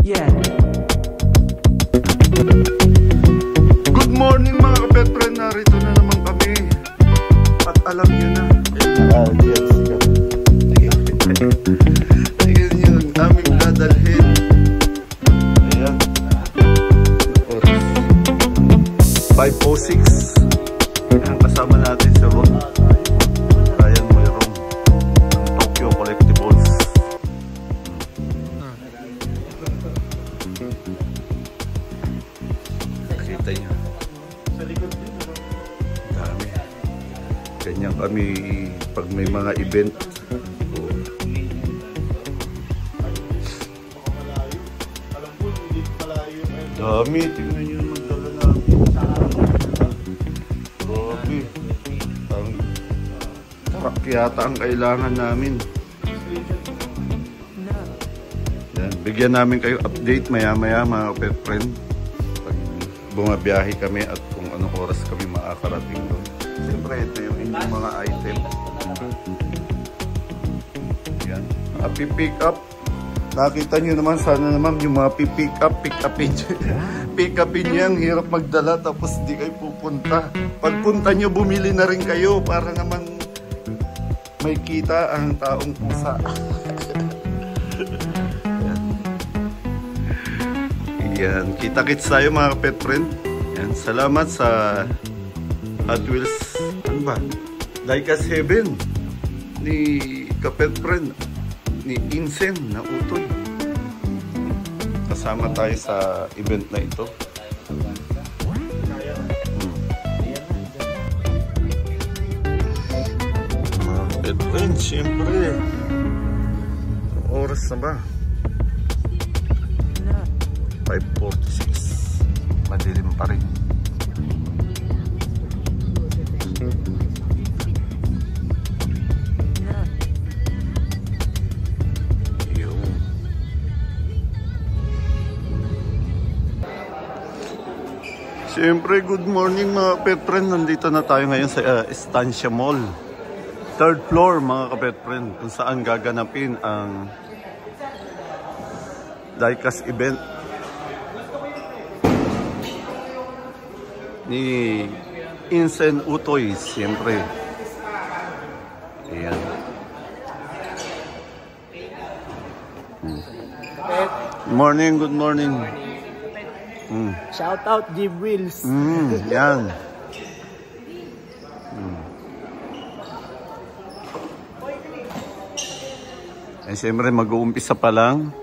Yeah. Good morning mga kapetren, narito na naman kami. At alam nyo na. Ayan yun, aming dadalhin. Ayan. 5:06. Ayan, kasama natin si Ron. Ayan, mayroong Tokyo Collectibles. Nakita nyo. Dami. Ganyan kami pag may mga event. Dami, tingnan nyo yung magdala namin. Grabe. Ang truck yata ang kailangan namin. Yan, bigyan namin kayo update maya-maya mga pet friend. Pag bumabiyahe kami at kung anong oras kami makakarating doon. Siyempre, ito yung inyong mga item. Yan. Pick up. Nakita nyo naman, sana naman yung mga pick upin yan, hirap magdala tapos di kayo pupunta. Pagpunta nyo, bumili na rin kayo para naman may kita ang taong pusa. Yan, kita-kits tayo mga pet friend. Yan, salamat sa Hot Wheels, ano ba? Diecast Heaven ni kapet friend ni Insen na Utoy. Kasama tayo sa event na ito. Pet friend, siyempre oras na ba? 5:46. Madilim pa rin. Siyempre, good morning mga pet friend. Nandito na tayo ngayon sa Estancia Mall. 3rd floor mga kapet friend, kung saan gaganapin ang diecast event ni Insen Utoy, siyempre. Ayan. Good morning, good morning. Shout out G Wheels. Yan. Eh, siyempre mag-uumpisa pa lang.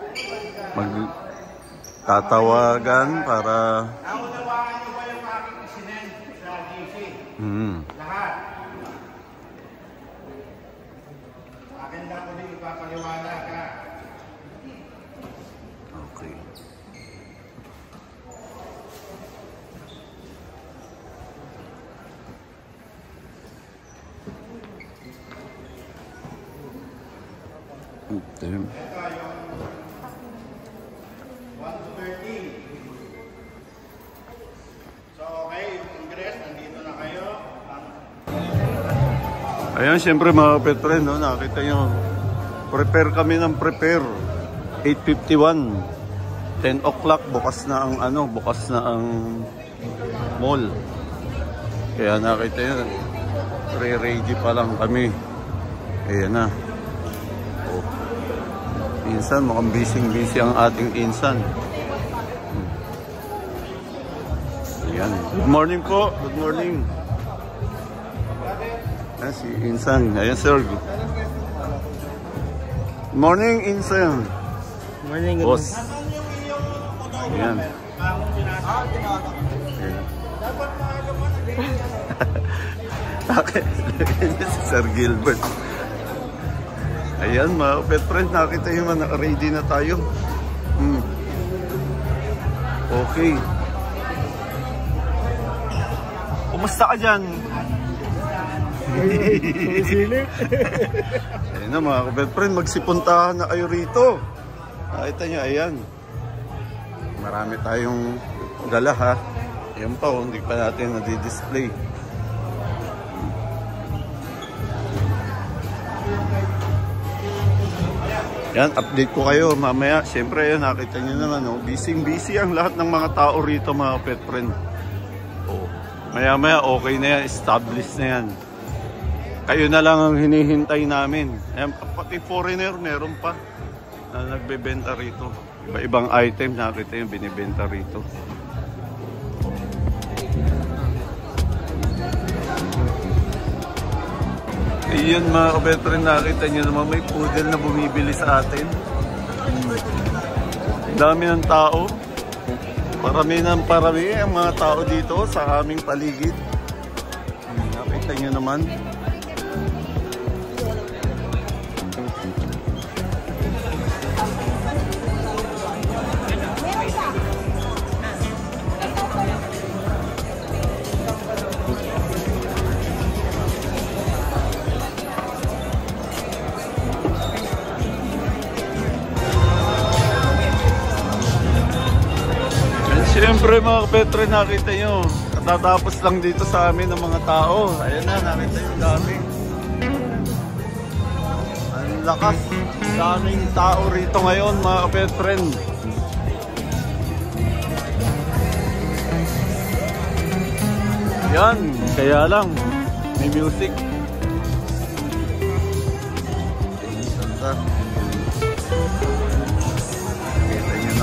Magtatawagan para lahat. Akin lang ko din ipapaliwanag ka. okay. Ito yung 1 to 13. So okay, Congress, nandito na kayo. Ayan, siyempre mga pet friend, no? Nakita nyo, prepare kami ng prepare. 8:51, 10 o'clock, bukas na ang bukas na ang mall. Kaya nakita nyo, re-ready pa lang kami. Ayan na. Oh. Insan, mukhang busy ang ating Insan. Ayan. Good morning po, good morning. Ayan si Insan. Ayan sir. Good morning Insan. Morning. Boss. Ayan. Si Sir Gilbert. Ayan mga pet friend, nakita nyo man, ready na tayo. Okay. Kumusta ka dyan? Ayun na mga kapet friend, magsipuntahan na kayo rito. Nakita nyo, ayan. Marami tayong dala ha. Ayan pa, hindi pa natin nadi-display. Yan, update ko kayo mamaya. Siyempre, yan, nakita nyo naman, oh, busy ang lahat ng mga tao rito, mga pet friend. Oh, maya okay na yan, established na yan. Kayo na lang ang hinihintay namin. Ayan, pati foreigner, meron pa na nagbebenta rito. Iba-ibang item, nakita yung binibenta rito. Iyon mga kabetren, nakita nyo naman may poodle na bumibili sa atin. Dami ng tao. Parami ang mga tao dito sa aming paligid. Nakita nyo naman. Siyempre mga kapetren, nakita nyo, katatapos lang dito sa amin ng mga tao. Ayan na, nakita yung dami. Ang lakas, daming tao rito ngayon mga kapetren. Yan, kaya lang, may music.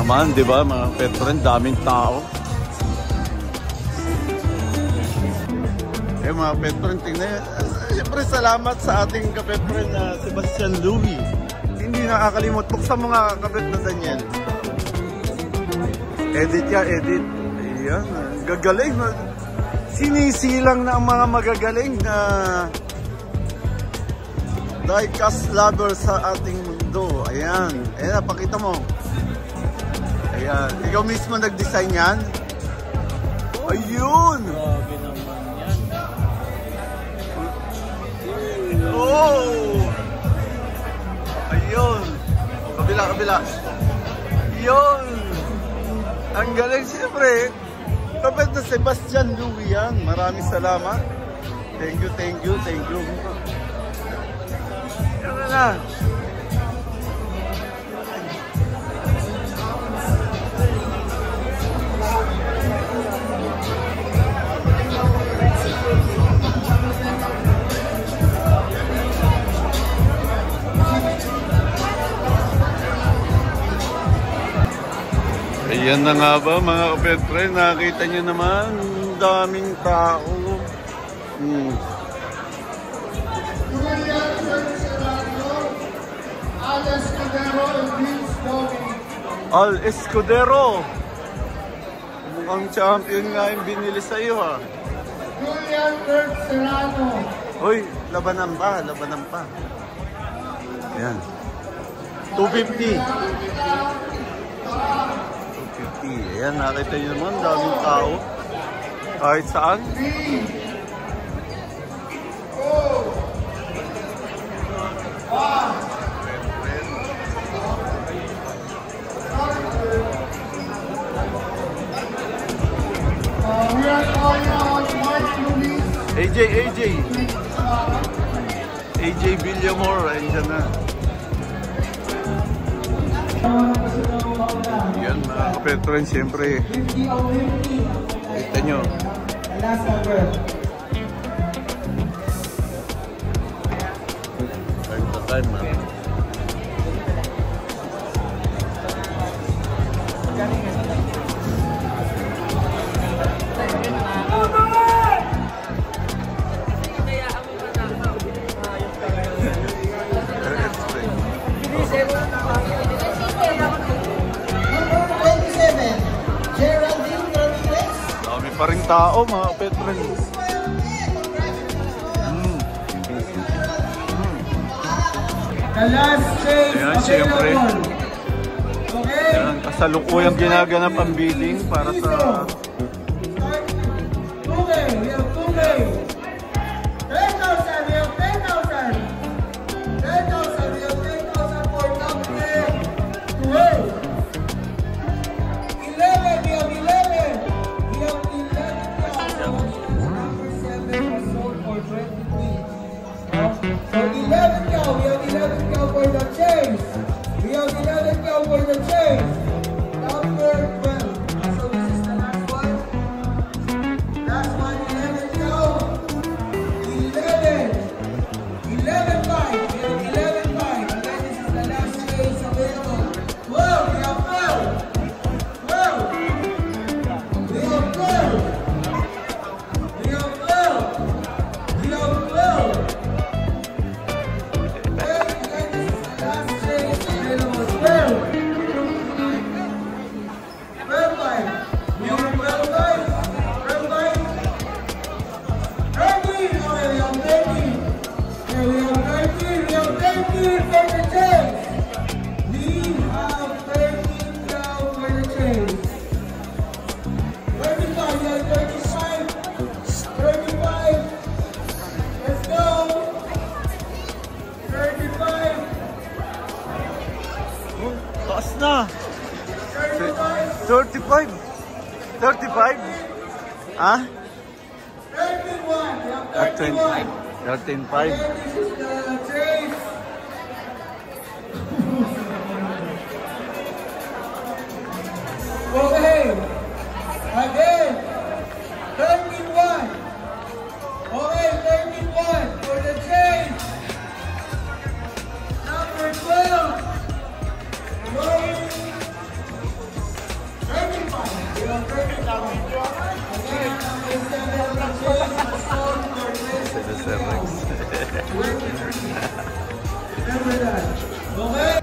Naman, di ba, mga pet friend, daming tao. Mga pet friend, tingnan. Siyempre, salamat sa ating kapet friend na Sebastian Louie. Hindi nakakalimot. Buksan mo nga kapet na Daniel. Edit ya, edit. Ayan, gagaling. Sinisilang na ang mga magagaling na diecast lover sa ating mundo. Ayan, ayan, pakita mo. Ayan. Ikaw mismo nag-design yan? Ayun! Grabe naman yan. Oh! Ayun! Kabila. Ayun! Ang galing siyempre. Kapit na Sebastian Louie yan. Maraming salamat. Thank you. Yan na. Ayan na nga ba mga kapet friend, nakita nyo naman, daming tao. Al Escudero. Mukhang champion nga yung binili sa'yo ha. Julian Serrano. Uy, labanan pa. Ayan. 250. Ayan, nakita nyo naman, daming tao. Kahit saan. AJ Villamor, ayun na. Yan mga kapetren, siyempre kita nyo time to time man. Pa rin tao mga kapetren. Ayan, siyempre. Ayan, kasalukuyang ginaganap ang bidding para sa So 11 cow, we have 11 cow for the chase. We 35? 35? Ha? At 20? 13.5? Okay. Again. 13-1. Okay, 13-1 for the change. Number 12. Going 35. You know, 35. Again, number 7 for change. Sir Rex. Remember that. Okay.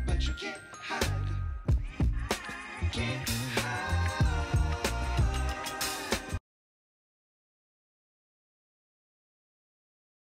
But you can't hide.